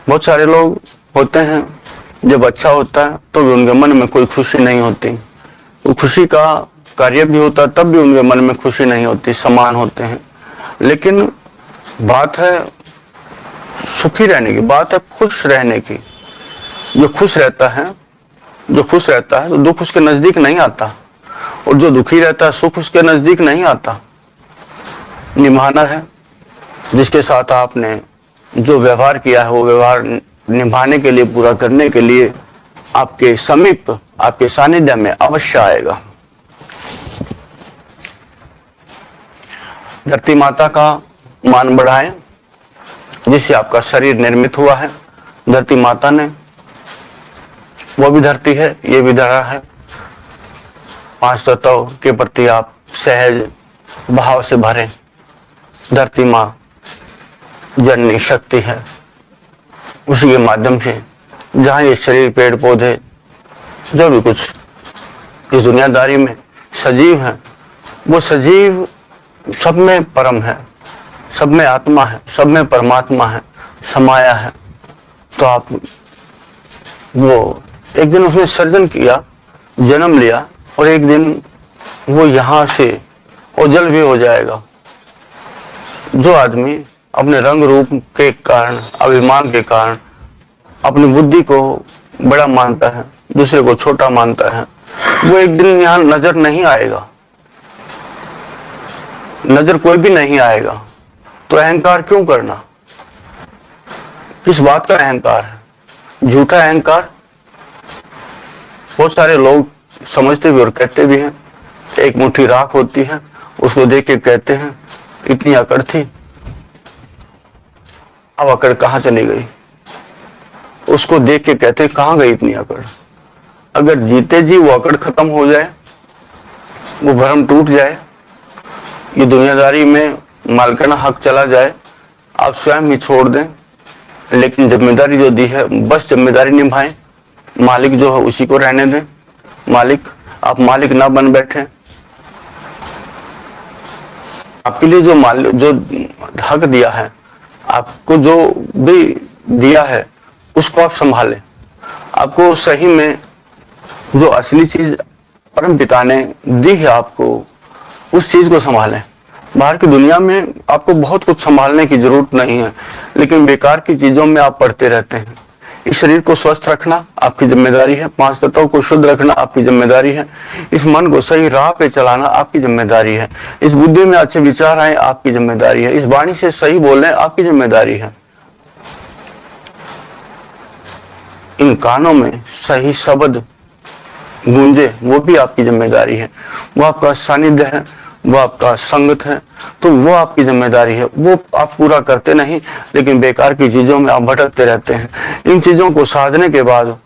[SPEAKER 1] बहुत सारे लोग होते हैं जब अच्छा होता है तो भी उनके मन में कोई खुशी नहीं होती, वो खुशी का कार्य भी होता है तब भी उनके मन में खुशी नहीं होती, समान होते हैं। लेकिन बात है सुखी रहने की, बात है खुश रहने की। जो खुश रहता है तो दुख उसके नजदीक नहीं आता, और जो दुखी रहता है सुख उसके नजदीक नहीं आता। निभाना है जिसके साथ आपने जो व्यवहार किया है वो व्यवहार निभाने के लिए, पूरा करने के लिए आपके समीप, आपके सानिध्य में अवश्य आएगा। धरती माता का मान बढ़ाएं, जिससे आपका शरीर निर्मित हुआ है। धरती माता ने, वो भी धरती है, ये भी धरा है। 5 तत्व के प्रति आप सहज भाव से भरें। धरती माँ जननी शक्ति है, उसी के माध्यम से जहाँ ये शरीर, पेड़ पौधे, जो भी कुछ इस दुनियादारी में सजीव है, वो सजीव सब में परम है, सब में आत्मा है, सब में परमात्मा है, समाया है। तो आप वो एक दिन उसने सर्जन किया, जन्म लिया, और एक दिन वो यहाँ से ओझल भी हो जाएगा। जो आदमी अपने रंग रूप के कारण, अभिमान के कारण अपनी बुद्धि को बड़ा मानता है, दूसरे को छोटा मानता है, वो एक दिन यहाँ नजर नहीं आएगा, नजर कोई भी नहीं आएगा। तो अहंकार क्यों करना? किस बात का अहंकार है? झूठा अहंकार। बहुत सारे लोग समझते भी और कहते भी हैं। एक मुट्ठी राख होती है, उसको देख के कहते हैं इतनी अकड़ थी, अब अकड़ कहाँ चली गई? उसको देख के कहते हैं कहाँ गई इतनी अकड़? अगर जीते जी वो अकड़ खत्म हो जाए, वो भ्रम टूट जाए, ये दुनियादारी में मालिकाना हक चला जाए, आप स्वयं ही छोड़ दें, लेकिन जिम्मेदारी जो दी है बस जिम्मेदारी निभाएं। मालिक जो है उसी को रहने दें। मालिक, आप मालिक ना बन बैठे। आपके लिए जो मालिक, जो हक दिया है, आपको जो भी दिया है, उसको आप संभालें। आपको सही में जो असली चीज परम पिता ने दी है आपको, उस चीज को संभालें। बाहर की दुनिया में आपको बहुत कुछ संभालने की जरूरत नहीं है, लेकिन बेकार की चीजों में आप पड़ते रहते हैं। इस शरीर को स्वस्थ रखना आपकी जिम्मेदारी है, 5 तत्वों को शुद्ध रखना आपकी जिम्मेदारी है, इस मन को सही राह पे चलाना आपकी जिम्मेदारी है, इस बुद्धि में अच्छे विचार आए आपकी जिम्मेदारी है, इस वाणी से सही बोलने आपकी जिम्मेदारी है, इन कानों में सही शब्द गूंजे वो भी आपकी जिम्मेदारी है, वो आपका सानिध्य है, वो आपका संगत है, तो वो आपकी जिम्मेदारी है। वो आप पूरा करते नहीं, लेकिन बेकार की चीजों में आप भटकते रहते हैं। इन चीजों को साधने के बाद,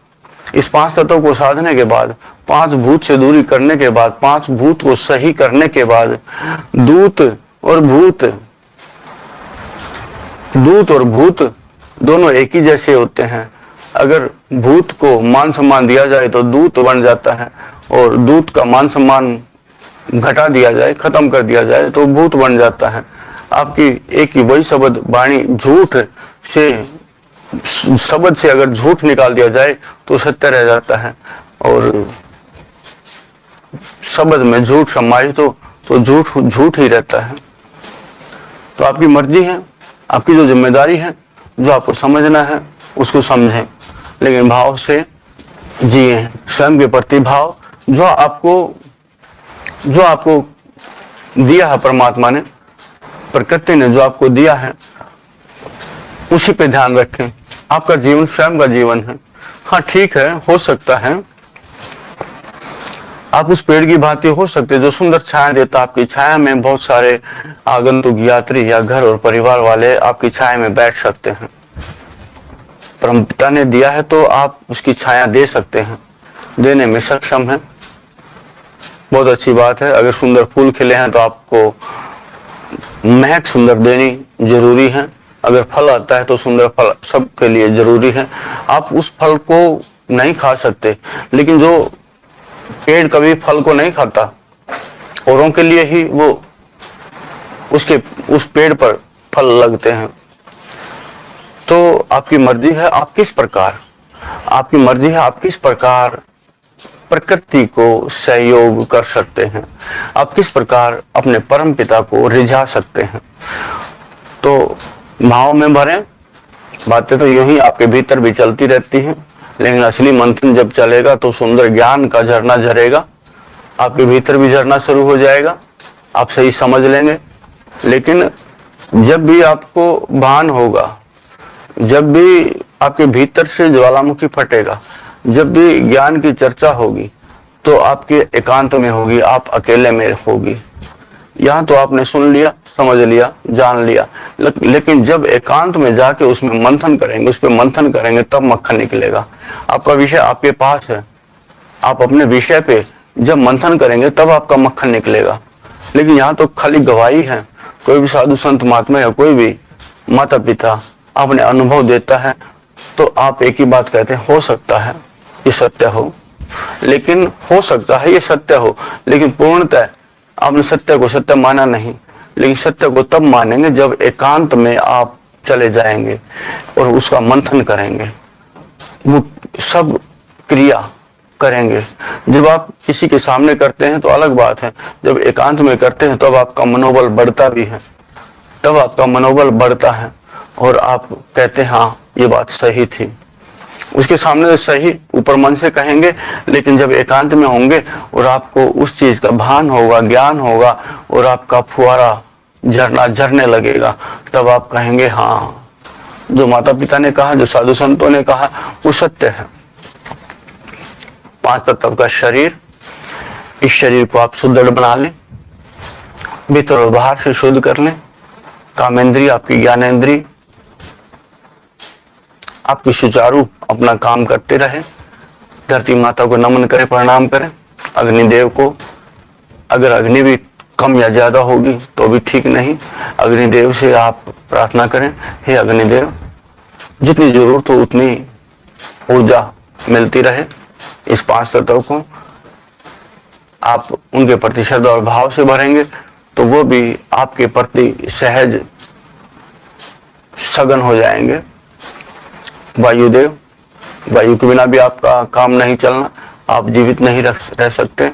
[SPEAKER 1] इस 5 तत्वों को साधने के बाद, 5 भूत से दूरी करने के बाद, 5 भूत को सही करने के बाद, दूत और भूत दोनों एक ही जैसे होते हैं। अगर भूत को मान सम्मान दिया जाए तो दूत बन जाता है, और दूत का मान सम्मान घटा दिया जाए, खत्म कर दिया जाए तो भूत बन जाता है। आपकी एक ही वही शब्द वाणी, झूठ से, शब्द से अगर झूठ निकाल दिया जाए तो सत्य रह जाता है, और शब्द में झूठ समाहित हो तो झूठ ही रहता है। तो आपकी मर्जी है, आपकी जो जिम्मेदारी है, जो आपको समझना है उसको समझें, लेकिन भाव से जिए। स्वयं के प्रति भाव, जो आपको दिया है परमात्मा ने, प्रकृति ने जो आपको दिया है, उसी पे ध्यान रखें। आपका जीवन स्वयं का जीवन है। हाँ ठीक है, हो सकता है आप उस पेड़ की भांति हो सकते हैं जो सुंदर छाया देता, आपकी छाया में बहुत सारे आगंतुक यात्री या घर और परिवार वाले आपकी छाया में बैठ सकते हैं। परमपिता ने दिया है तो आप उसकी छाया दे सकते हैं, देने में सक्षम है, बहुत अच्छी बात है। अगर सुंदर फूल खिले हैं तो आपको महक सुंदर देनी जरूरी है। अगर फल आता है तो सुंदर फल सबके लिए जरूरी है। आप उस फल को नहीं खा सकते, लेकिन जो पेड़ कभी फल को नहीं खाता, औरों के लिए ही वो उस पेड़ पर फल लगते हैं। तो आपकी मर्जी है आप किस प्रकार प्रकृति को सहयोग कर सकते हैं, आप किस प्रकार अपने परम पिता को रिझा सकते हैं। तो भाव में भरें। बातें तो यूं ही आपके भीतर भी चलती रहती हैं, लेकिन असली मंथन जब चलेगा तो सुंदर ज्ञान का झरना झरेगा, आपके भीतर भी झरना शुरू हो जाएगा, आप सही समझ लेंगे। लेकिन जब भी आपको भान होगा जब भी आपके भीतर से ज्वालामुखी फटेगा, जब भी ज्ञान की चर्चा होगी, तो आपके एकांत में होगी, आप अकेले में होगी। यहाँ तो आपने सुन लिया, समझ लिया, जान लिया, लेकिन जब एकांत में जाके उसमें मंथन करेंगे, उस पर मंथन करेंगे, तब मक्खन निकलेगा। आपका विषय आपके पास है, आप अपने विषय पे जब मंथन करेंगे तब आपका मक्खन निकलेगा। लेकिन यहाँ तो खाली गवाही है। कोई भी साधु संत महात्मा या कोई भी माता पिता अपने अनुभव देता है तो आप एक ही बात कहते हैं, हो सकता है ये सत्य हो, लेकिन हो सकता है ये सत्य हो, लेकिन पूर्णतः आपने सत्य को सत्य माना नहीं। लेकिन सत्य को तब मानेंगे जब एकांत में आप चले जाएंगे और उसका मंथन करेंगे, वो सब क्रिया करेंगे। जब आप किसी के सामने करते हैं तो अलग बात है, जब एकांत में करते हैं तब आपका मनोबल बढ़ता भी है, तब आपका मनोबल बढ़ता है और आप कहते हैं हाँ ये बात सही थी। उसके सामने तो सही ऊपर मन से कहेंगे, लेकिन जब एकांत में होंगे और आपको उस चीज का भान होगा, ज्ञान होगा और आपका फुहारा झरना झरने लगेगा, तब आप कहेंगे हाँ जो माता पिता ने कहा, जो साधु संतों ने कहा, वो सत्य है। 5 तत्व का शरीर, इस शरीर को आप सुदृढ़ बना लें, भीतर और बाहर से शुद्ध कर लें। कामेंद्रिय, आपकी ज्ञानेंद्रिय आपकी सुचारू अपना काम करते रहे। धरती माता को नमन करें, प्रणाम करें। अग्निदेव को, अगर अग्नि भी कम या ज्यादा होगी तो भी ठीक नहीं, अग्निदेव से आप प्रार्थना करें, हे अग्निदेव जितनी जरूरत हो उतनी ऊर्जा मिलती रहे। इस 5 तत्व को आप उनके प्रति श्रद्धा और भाव से भरेंगे तो वो भी आपके प्रति सहज सघन हो जाएंगे। वायुदेव, वायु के बिना भी आपका काम नहीं चलना, आप जीवित नहीं रह सकते,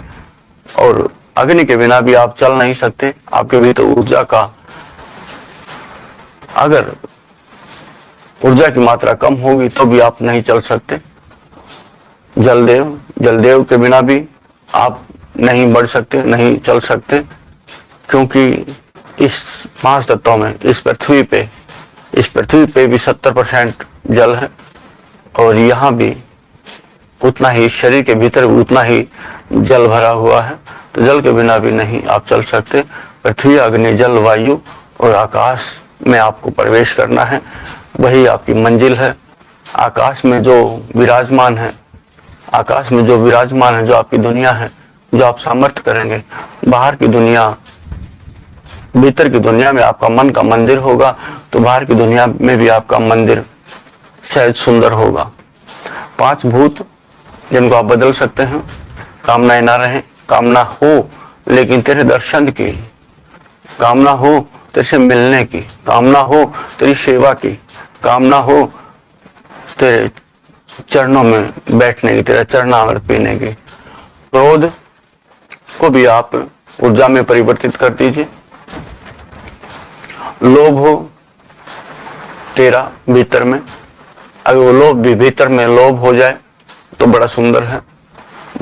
[SPEAKER 1] और अग्नि के बिना भी आप चल नहीं सकते। आपके भीतर ऊर्जा का, अगर ऊर्जा की मात्रा कम होगी तो भी आप नहीं चल सकते। जलदेव, जलदेव के बिना भी आप नहीं बढ़ सकते, नहीं चल सकते, क्योंकि इस 5 तत्वों में इस पृथ्वी पे भी 70% जल है और यहाँ भी उतना ही, शरीर के भीतर उतना ही जल भरा हुआ है, तो जल के बिना भी नहीं आप चल सकते। पृथ्वी, अग्नि, जल, वायु और आकाश में आपको प्रवेश करना है, वही आपकी मंजिल है। आकाश में जो विराजमान है, आकाश में जो विराजमान है, जो आपकी दुनिया है, जो आप सामर्थ्य करेंगे, बाहर की दुनिया, भीतर की दुनिया में आपका मन का मंदिर होगा तो बाहर की दुनिया में भी आपका मंदिर शायद सुंदर होगा। 5 भूत जिनको आप बदल सकते हैं, कामनाएं ना रहे, कामना हो लेकिन तेरे दर्शन की, कामना हो तेरे से मिलने की, कामना हो तेरी सेवा की, कामना हो तेरे चरणों में बैठने की, तेरा चरणामृत पीने की। क्रोध को भी आप ऊर्जा में परिवर्तित कर दीजिए। लोभ हो तेरा भीतर में, अगर वो लोभ भी भीतर में लोभ हो जाए तो बड़ा सुंदर है।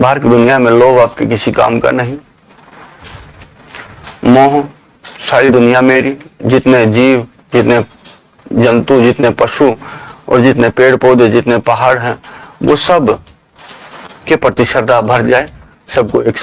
[SPEAKER 1] बाहर की दुनिया में लोभ आपके किसी काम का नहीं। मोह, सारी दुनिया मेरी, जितने जीव, जितने जंतु, जितने पशु और जितने पेड़ पौधे, जितने पहाड़ हैं, वो सब के प्रति श्रद्धा भर जाए, सबको एक